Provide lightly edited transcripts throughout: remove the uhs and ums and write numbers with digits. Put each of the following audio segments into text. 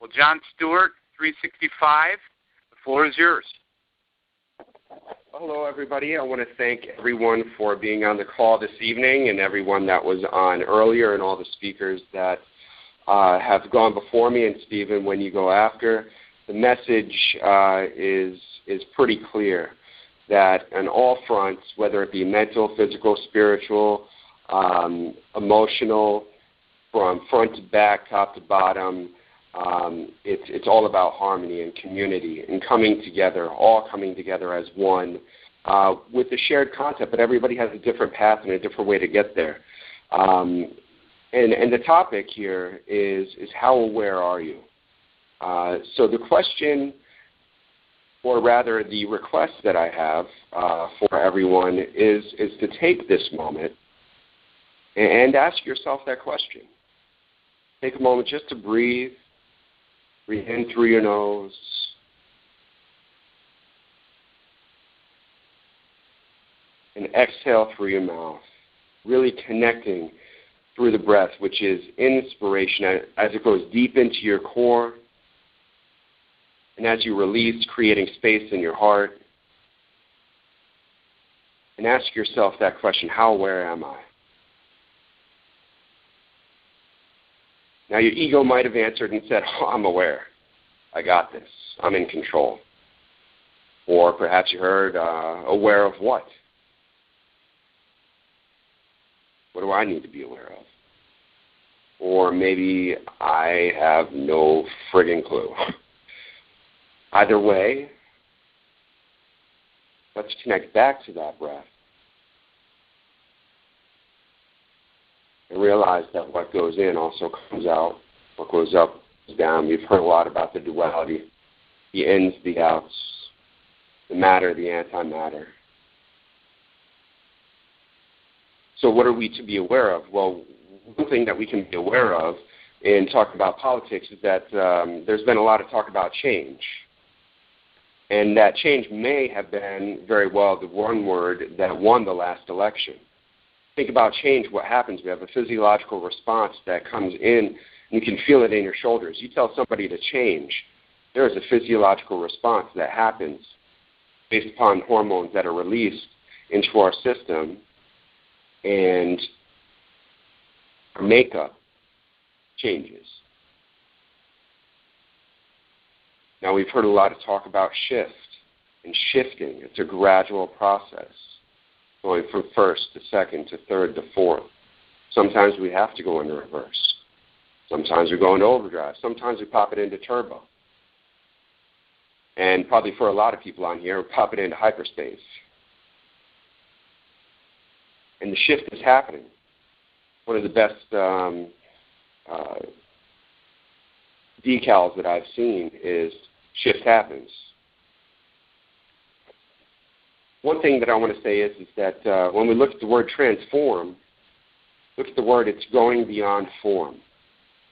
Well, John Stuart, 365, the floor is yours. Hello, everybody. I want to thank everyone for being on the call this evening and everyone that was on earlier and all the speakers that have gone before me. And, Stephen, when you go after, the message is pretty clear that on all fronts, whether it be mental, physical, spiritual, emotional, from front to back, top to bottom, it's all about harmony and community and coming together, all coming together as one with a shared concept, but everybody has a different path and a different way to get there. And the topic here is how aware are you? So the question, or rather the request that I have for everyone is to take this moment and ask yourself that question. Take a moment just to breathe. Breathe in through your nose. And exhale through your mouth. Really connecting through the breath, which is inspiration as it goes deep into your core. And as you release, creating space in your heart. And ask yourself that question, how aware am I? Now, your ego might have answered and said, oh, I'm aware. I got this. I'm in control. Or perhaps you heard, aware of what? What do I need to be aware of? Or maybe I have no friggin' clue. Either way, let's connect back to that breath. And realize that what goes in also comes out. What goes up is down. We've heard a lot about the duality, the ins, the outs, the matter, the antimatter. So what are we to be aware of? Well, one thing that we can be aware of in talking about politics is that there's been a lot of talk about change. And that change may have been very well the one word that won the last election. Think about change, what happens. We have a physiological response that comes in, and you can feel it in your shoulders. You tell somebody to change, there is a physiological response that happens based upon hormones that are released into our system, and our makeup changes. Now, we've heard a lot of talk about shift and shifting. It's a gradual process, going from first to second to third to fourth. Sometimes we have to go into reverse. Sometimes we go into overdrive. Sometimes we pop it into turbo. And probably for a lot of people on here, we pop it into hyperspace. And the shift is happening. One of the best decals that I've seen is shift happens. One thing that I want to say is that when we look at the word transform, look at the word, it's going beyond form,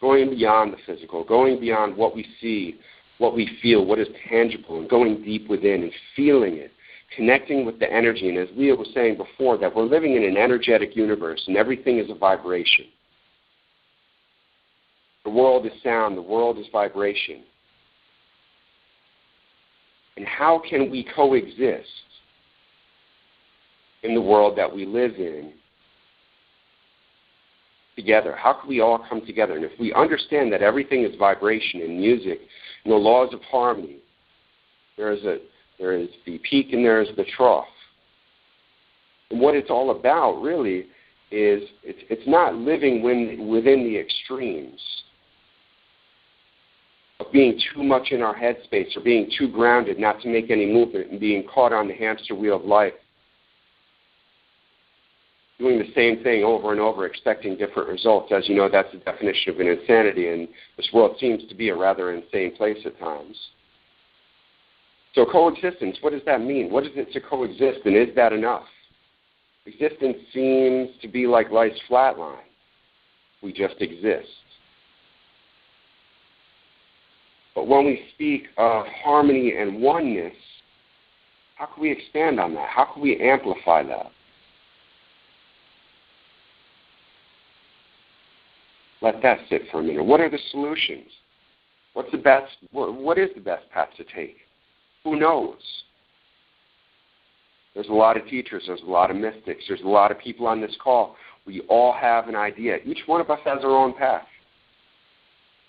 going beyond the physical, going beyond what we see, what we feel, what is tangible, and going deep within and feeling it, connecting with the energy. And as Leah was saying before, that we're living in an energetic universe and everything is a vibration. The world is sound, the world is vibration. And how can we coexist in the world that we live in together? How can we all come together? And if we understand that everything is vibration in music, and the laws of harmony, there is the peak and there is the trough. And what it's all about really is it's not living within the extremes of being too much in our headspace or being too grounded not to make any movement and being caught on the hamster wheel of life, doing the same thing over and over, expecting different results. As you know, that's the definition of an insanity, and this world seems to be a rather insane place at times. So coexistence, what does that mean? What is it to coexist, and is that enough? Existence seems to be like life's flat line. We just exist. But when we speak of harmony and oneness, how can we expand on that? How can we amplify that? Let that sit for a minute. What are the solutions? What's the best? What is the best path to take? Who knows? There's a lot of teachers. There's a lot of mystics. There's a lot of people on this call. We all have an idea. Each one of us has our own path.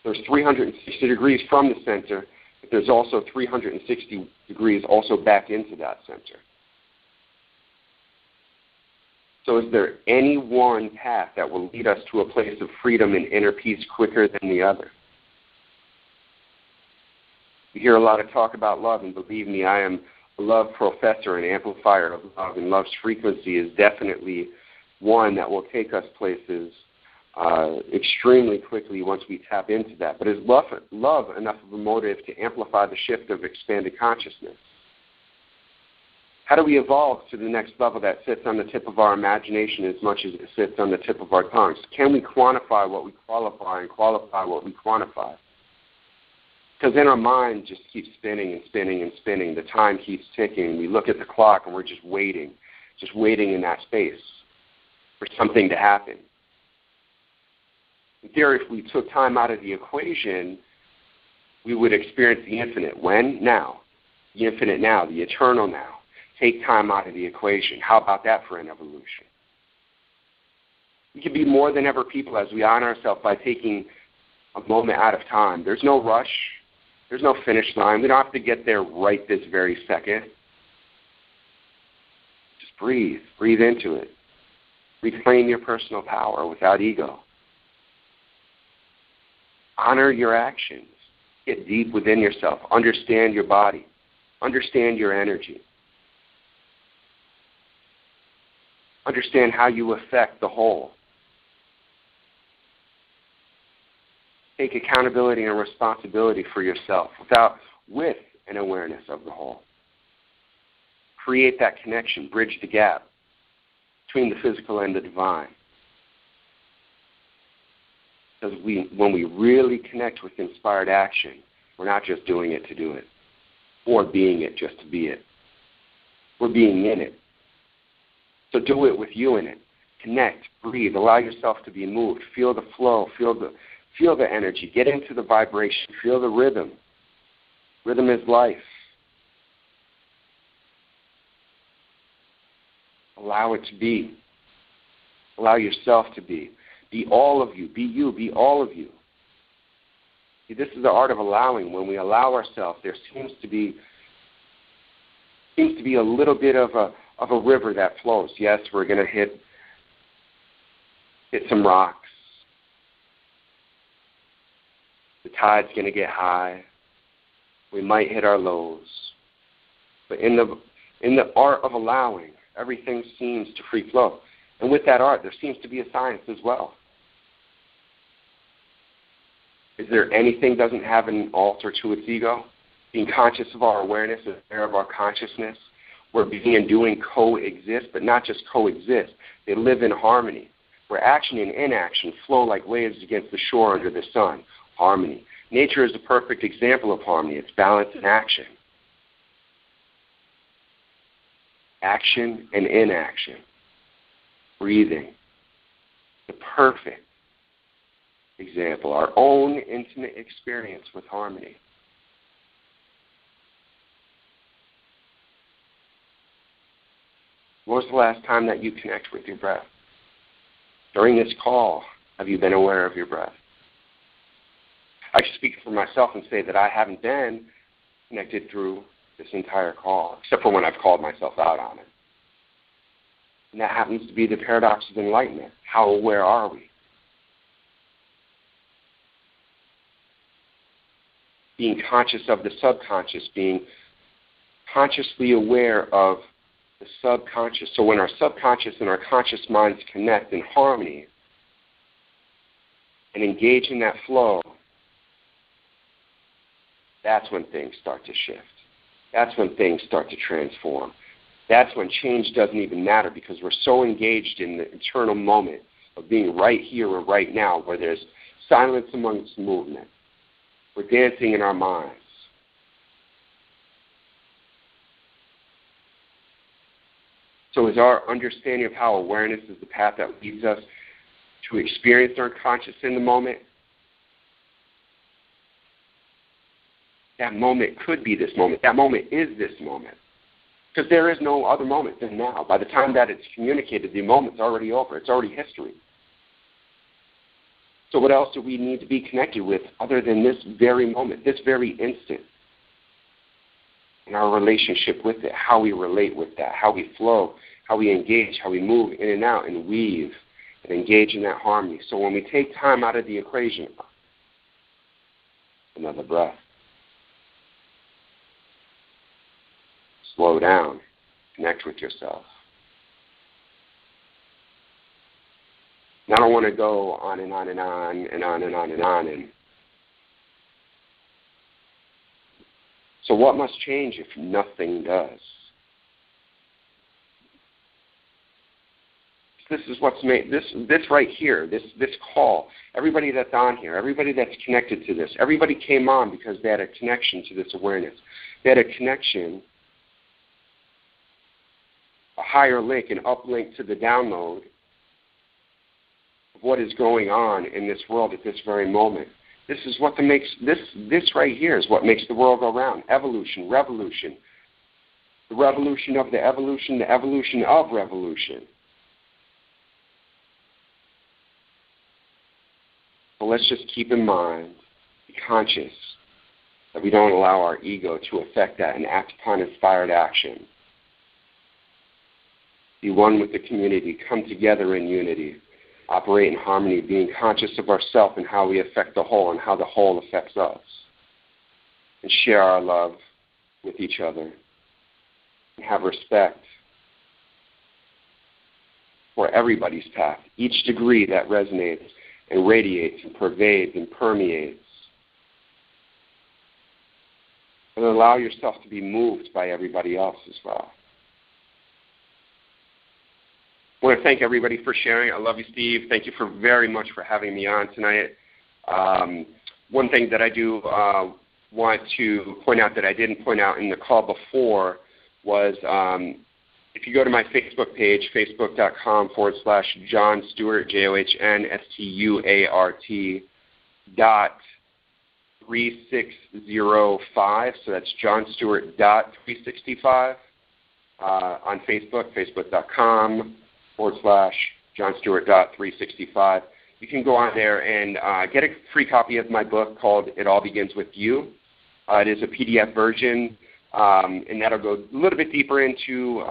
There's 360 degrees from the center, but there's also 360 degrees also back into that center. So is there any one path that will lead us to a place of freedom and inner peace quicker than the other? We hear a lot of talk about love, and believe me, I am a love professor and amplifier of love, and love's frequency is definitely one that will take us places extremely quickly once we tap into that. But is love enough of a motive to amplify the shift of expanded consciousness? How do we evolve to the next level that sits on the tip of our imagination as much as it sits on the tip of our tongues? Can we quantify what we qualify and qualify what we quantify? Because in our mind just keeps spinning and spinning and spinning. The time keeps ticking. We look at the clock and we're just waiting in that space for something to happen. In theory, if we took time out of the equation, we would experience the infinite. When? Now. The infinite now, the eternal now. Take time out of the equation. How about that for an evolution? We can be more than ever people as we honor ourselves by taking a moment out of time. There's no rush. There's no finish line. We don't have to get there right this very second. Just breathe. Breathe into it. Reclaim your personal power without ego. Honor your actions. Get deep within yourself. Understand your body. Understand your energy. Understand how you affect the whole. Take accountability and responsibility for yourself with an awareness of the whole. Create that connection, bridge the gap between the physical and the divine. Because when we really connect with inspired action, we're not just doing it to do it or being it just to be it. We're being in it. So do it with you in it. Connect, breathe, allow yourself to be moved. Feel the flow, feel the energy. Get into the vibration. Feel the rhythm. Rhythm is life. Allow it to be. Allow yourself to be. Be all of you. Be you. Be all of you. See, this is the art of allowing. When we allow ourselves, there seems to be a little bit of a river that flows. Yes, we're going to hit some rocks. The tide's going to get high. We might hit our lows. But in the art of allowing, everything seems to free flow. And with that art, there seems to be a science as well. Is there anything doesn't have an altar to its ego? Being conscious of our awareness and aware of our consciousness, where being and doing coexist, but not just coexist. They live in harmony, where action and inaction flow like waves against the shore under the sun. Harmony. Nature is a perfect example of harmony. It's balance and action. Action and inaction. Breathing. The perfect example. Our own intimate experience with harmony. When was the last time that you connect with your breath? During this call, have you been aware of your breath? I can speak for myself and say that I haven't been connected through this entire call, except for when I've called myself out on it. And that happens to be the paradox of enlightenment. How aware are we? Being conscious of the subconscious, being consciously aware of the subconscious. So when our subconscious and our conscious minds connect in harmony and engage in that flow, that's when things start to shift. That's when things start to transform. That's when change doesn't even matter, because we're so engaged in the eternal moment of being right here or right now, where there's silence amongst movement. We're dancing in our minds. So is our understanding of how awareness is the path that leads us to experience our conscious in the moment? that moment could be this moment. That moment is this moment. Because there is no other moment than now. By the time that it's communicated, the moment's already over. It's already history. So what else do we need to be connected with other than this very moment, this very instant? And our relationship with it, how we relate with that, how we flow, how we engage, how we move in and out and weave and engage in that harmony. So when we take time out of the equation, another breath. Slow down. Connect with yourself. And I don't want to go on and on and on and on and on and on. And so what must change if nothing does? This is what's made, this right here, this call, everybody that's on here, everybody that's connected to this, everybody came on because they had a connection to this awareness. They had a connection, a higher link, an uplink to the download of what is going on in this world at this very moment. This is what makes, this right here is what makes the world go round. Evolution, revolution. The revolution of the evolution of revolution. So let's just keep in mind, be conscious that we don't allow our ego to affect that and act upon inspired action. Be one with the community, come together in unity, operate in harmony, being conscious of ourselves and how we affect the whole and how the whole affects us. And share our love with each other. And have respect for everybody's path, each degree that resonates and radiates and pervades and permeates. And allow yourself to be moved by everybody else as well. I want to thank everybody for sharing. I love you, Steve. Thank you very much for having me on tonight. One thing that I do want to point out that I didn't point out in the call before was if you go to my Facebook page, facebook.com/John Stuart, JohnStuart.365. So that's JohnStuart.365 on Facebook, facebook.com/JohnStuart.365. You can go on there and get a free copy of my book called It All Begins With You. It is a PDF version. And that'll go a little bit deeper into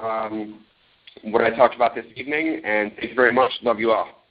what I talked about this evening. And thank you very much. Love you all.